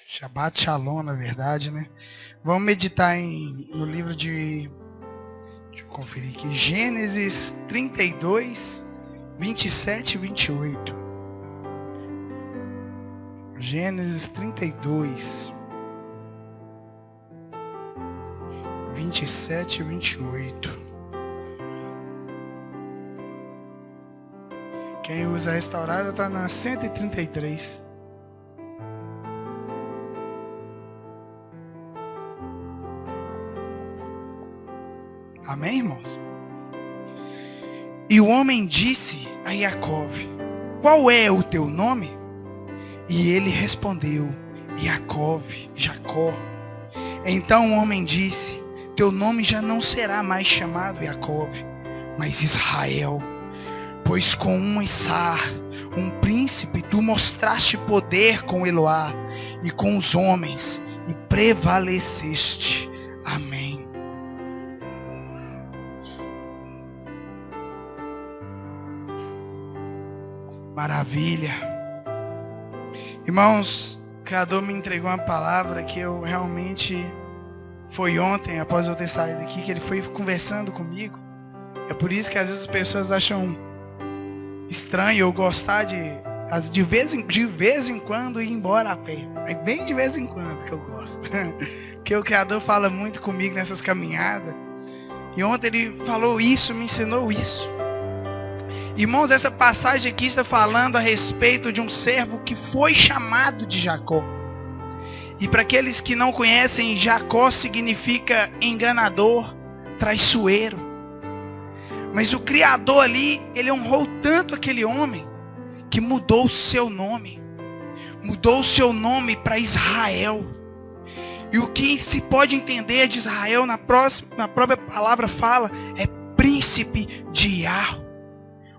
Shabbat Shalom, na verdade, né? Vamos meditar no livro de... Deixa eu conferir aqui. Gênesis 32, 27 e 28. Gênesis 32, 27 e 28. Quem usa a restaurada está na 133. Amém, irmãos? E o homem disse a Jacó: qual é o teu nome? E ele respondeu: Jacó. Então o homem disse: teu nome já não será mais chamado Jacó, mas Israel, pois com um Issar, um príncipe, tu mostraste poder com Eloá e com os homens, e prevaleceste. Amém. Maravilha. Irmãos, o Criador me entregou uma palavra que eu realmente... Foi ontem, após eu ter saído daqui, que ele foi conversando comigo. É por isso que às vezes as pessoas acham estranho eu gostar de vez em quando ir embora a pé. É bem de vez em quando que eu gosto. Porque o Criador fala muito comigo nessas caminhadas. E ontem ele falou isso, me ensinou isso. Irmãos, essa passagem aqui está falando a respeito de um servo que foi chamado de Jacó. E para aqueles que não conhecem, Jacó significa enganador, traiçoeiro. Mas o Criador ali, ele honrou tanto aquele homem, que mudou o seu nome. Mudou o seu nome para Israel. E o que se pode entender de Israel, na própria palavra fala, é príncipe de Yahweh.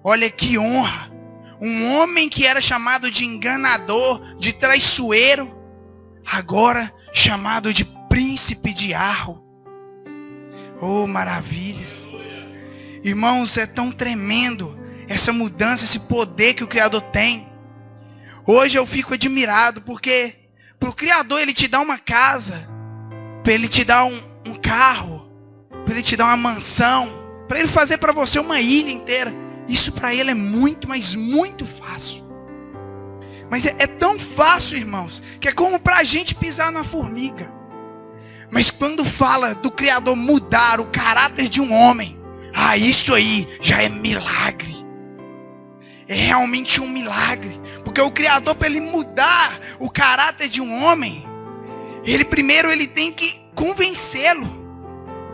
Olha que honra. Um homem que era chamado de enganador, de traiçoeiro, agora chamado de príncipe de Yahweh. Oh, maravilhas. Irmãos, é tão tremendo essa mudança, esse poder que o Criador tem. Hoje eu fico admirado, porque para o Criador ele te dá uma casa, para ele te dar um carro, para ele te dar uma mansão, para ele fazer para você uma ilha inteira. Isso para ele é muito, mas muito fácil. Mas é tão fácil, irmãos, que é como para a gente pisar na formiga. Mas quando fala do Criador mudar o caráter de um homem, isso aí já é milagre. É realmente um milagre. Porque o Criador, para ele mudar o caráter de um homem, primeiro ele tem que convencê-lo.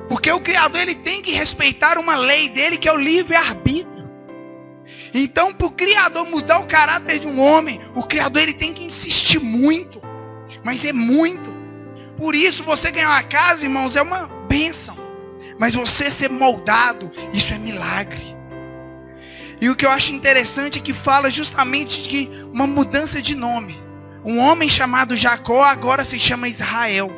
Porque o Criador ele tem que respeitar uma lei dele, que é o livre-arbítrio. Então, para o Criador mudar o caráter de um homem, o Criador ele tem que insistir muito. Mas é muito. Por isso, você ganhar uma casa, irmãos, é uma bênção. Mas você ser moldado, isso é milagre. E o que eu acho interessante é que fala justamente de uma mudança de nome. Um homem chamado Jacó agora se chama Israel.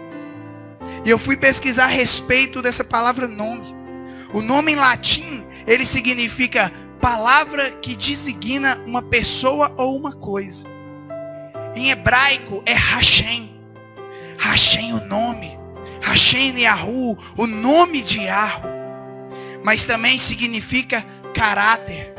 E eu fui pesquisar a respeito dessa palavra nome. O nome em latim, ele significa palavra que designa uma pessoa ou uma coisa. Em hebraico é Hashem. Hashem o nome. Hashem Yahu, o nome de Yahweh. Mas também significa caráter.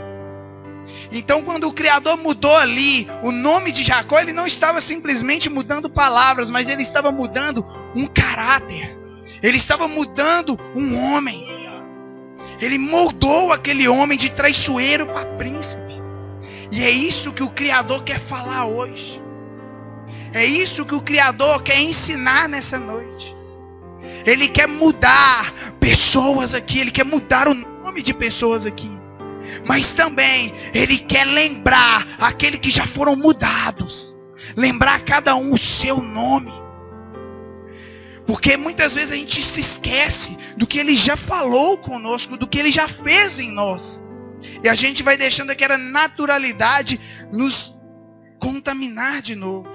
Então quando o Criador mudou ali o nome de Jacó, ele não estava simplesmente mudando palavras, mas ele estava mudando um caráter. Ele estava mudando um homem. Ele moldou aquele homem de traiçoeiro para príncipe. E é isso que o Criador quer falar hoje. É isso que o Criador quer ensinar nessa noite. Ele quer mudar pessoas aqui. Ele quer mudar o nome de pessoas aqui. Mas também ele quer lembrar aqueles que já foram mudados. Lembrar cada um o seu nome. Porque muitas vezes a gente se esquece do que ele já falou conosco, do que ele já fez em nós. E a gente vai deixando aquela naturalidade nos contaminar de novo.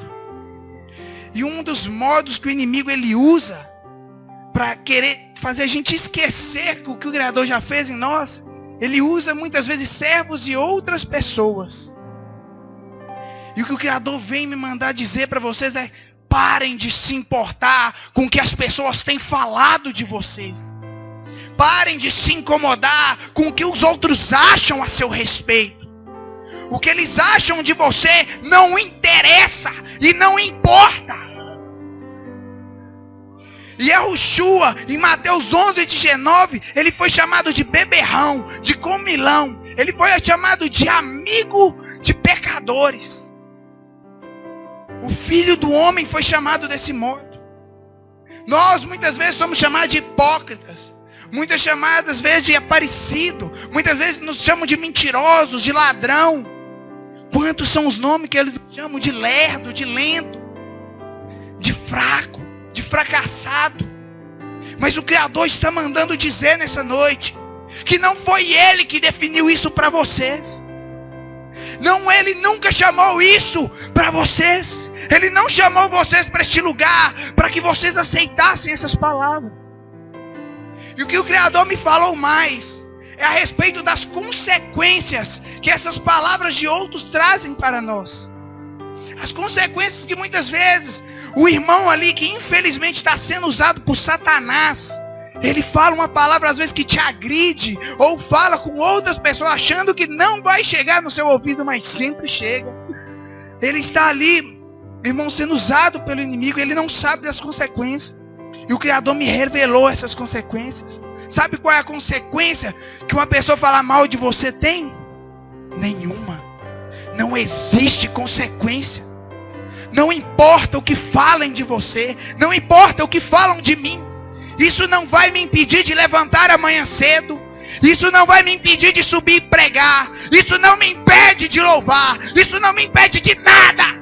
E um dos modos que o inimigo ele usa para querer fazer a gente esquecer o que o Criador já fez em nós, ele usa muitas vezes servos e outras pessoas. E o que o Criador vem me mandar dizer para vocês é: parem de se importar com o que as pessoas têm falado de vocês. Parem de se incomodar com o que os outros acham a seu respeito. O que eles acham de você não interessa e não importa. E Yahushua, em Mateus 11:19, ele foi chamado de beberrão, de comilão. Ele foi chamado de amigo de pecadores. O Filho do Homem foi chamado desse modo. Nós muitas vezes somos chamados de hipócritas. Muitas chamadas vezes de aparecido. Muitas vezes nos chamam de mentirosos, de ladrão. Quantos são os nomes que eles nos chamam de lerdo, de lento, de fraco, de fracassado. Mas o Criador está mandando dizer nessa noite que não foi Ele que definiu isso para vocês. Não, Ele nunca chamou isso para vocês. Ele não chamou vocês para este lugar para que vocês aceitassem essas palavras. E o que o Criador me falou mais é a respeito das consequências que essas palavras de outros trazem para nós. As consequências que muitas vezes o irmão ali que infelizmente está sendo usado por Satanás, ele fala uma palavra às vezes que te agride, ou fala com outras pessoas achando que não vai chegar no seu ouvido, mas sempre chega. Ele está ali, irmão, sendo usado pelo inimigo, ele não sabe das consequências. E o Criador me revelou essas consequências. Sabe qual é a consequência que uma pessoa falar mal de você tem? Nenhuma. Não existe consequência. Não importa o que falem de você, não importa o que falam de mim. Isso não vai me impedir de levantar amanhã cedo. Isso não vai me impedir de subir e pregar. Isso não me impede de louvar. Isso não me impede de nada.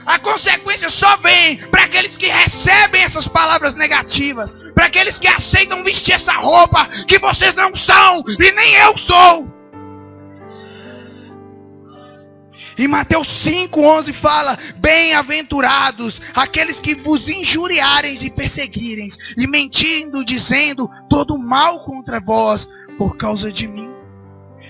A consequência só vem para aqueles que recebem essas palavras negativas. Para aqueles que aceitam vestir essa roupa que vocês não são e nem eu sou. Em Mateus 5:11 fala: bem-aventurados aqueles que vos injuriarem e perseguirem, e mentindo, dizendo todo mal contra vós, por causa de mim.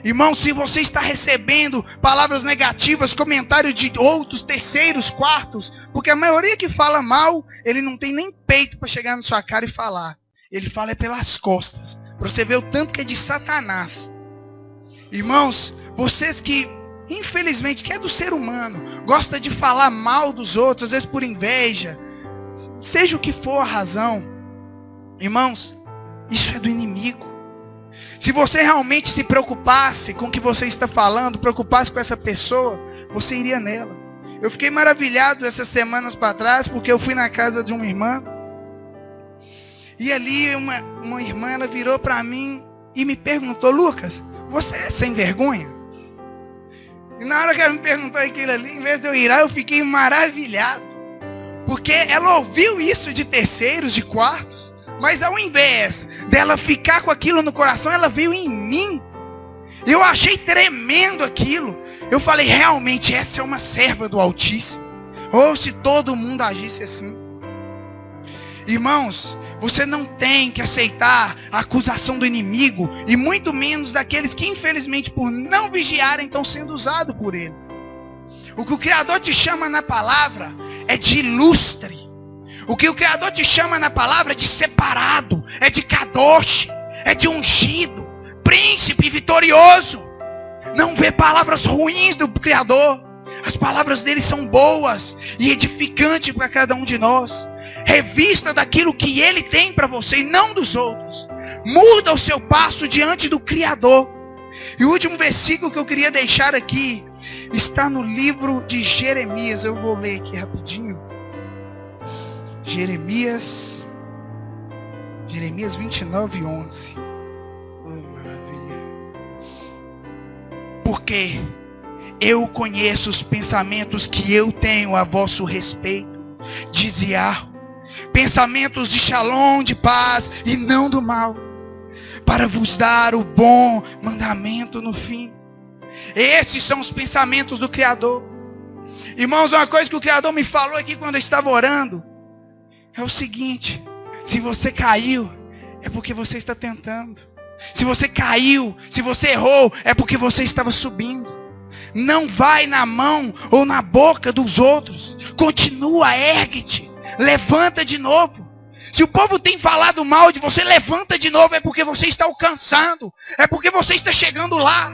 Irmão, se você está recebendo palavras negativas, comentários de outros, terceiros, quartos, porque a maioria que fala mal, ele não tem nem peito para chegar na sua cara e falar. Ele fala é pelas costas. Para você ver o tanto que é de Satanás. Irmãos, vocês que infelizmente, que é do ser humano, gosta de falar mal dos outros, às vezes por inveja, seja o que for a razão, irmãos, isso é do inimigo. Se você realmente se preocupasse com o que você está falando, preocupasse com essa pessoa, você iria nela. Eu fiquei maravilhado essas semanas para trás, porque eu fui na casa de uma irmã, e ali uma irmã, ela virou para mim e me perguntou: Lucas, você é sem vergonha? E na hora que ela me perguntou aquilo ali, em vez de eu ir lá, eu fiquei maravilhado. Porque ela ouviu isso de terceiros, de quartos. Mas ao invés dela ficar com aquilo no coração, ela veio em mim. Eu achei tremendo aquilo. Eu falei, realmente essa é uma serva do Altíssimo. Ou se todo mundo agisse assim. Irmãos, você não tem que aceitar a acusação do inimigo, e muito menos daqueles que infelizmente por não vigiarem estão sendo usados por eles. O que o Criador te chama na palavra é de ilustre. O que o Criador te chama na palavra é de separado, é de kadosh, é de ungido, príncipe vitorioso. Não vê palavras ruins do Criador. As palavras dele são boas e edificantes para cada um de nós. Revista daquilo que ele tem para você e não dos outros. Muda o seu passo diante do Criador. E o último versículo que eu queria deixar aqui está no livro de Jeremias. Eu vou ler aqui rapidinho. Jeremias 29:11. Oh, maravilha. Porque eu conheço os pensamentos que eu tenho a vosso respeito, diz Yahweh. Pensamentos de shalom, de paz e não do mal, para vos dar o bom mandamento no fim. Esses são os pensamentos do Criador. Irmãos, uma coisa que o Criador me falou aqui quando eu estava orando é o seguinte: se você caiu, é porque você está tentando. Se você caiu, se você errou, é porque você estava subindo. Não vai na mão ou na boca dos outros. Continua, ergue-te. Levanta de novo. Se o povo tem falado mal de você, levanta de novo. É porque você está alcançando. É porque você está chegando lá.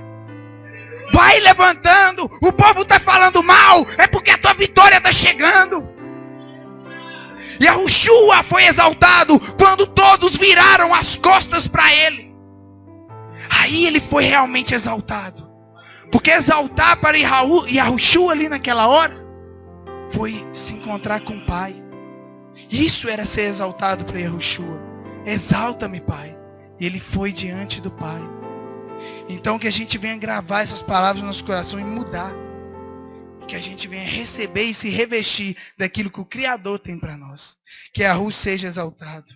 Vai levantando. O povo está falando mal. É porque a tua vitória está chegando. Yahushua foi exaltado quando todos viraram as costas para ele. Aí ele foi realmente exaltado. Porque exaltar para Yahushua ali naquela hora foi se encontrar com o Pai. Isso era ser exaltado para Yahushua. Exalta-me, Pai. E ele foi diante do Pai. Então que a gente venha gravar essas palavras no nosso coração e mudar. Que a gente venha receber e se revestir daquilo que o Criador tem para nós. Que Yahu seja exaltado.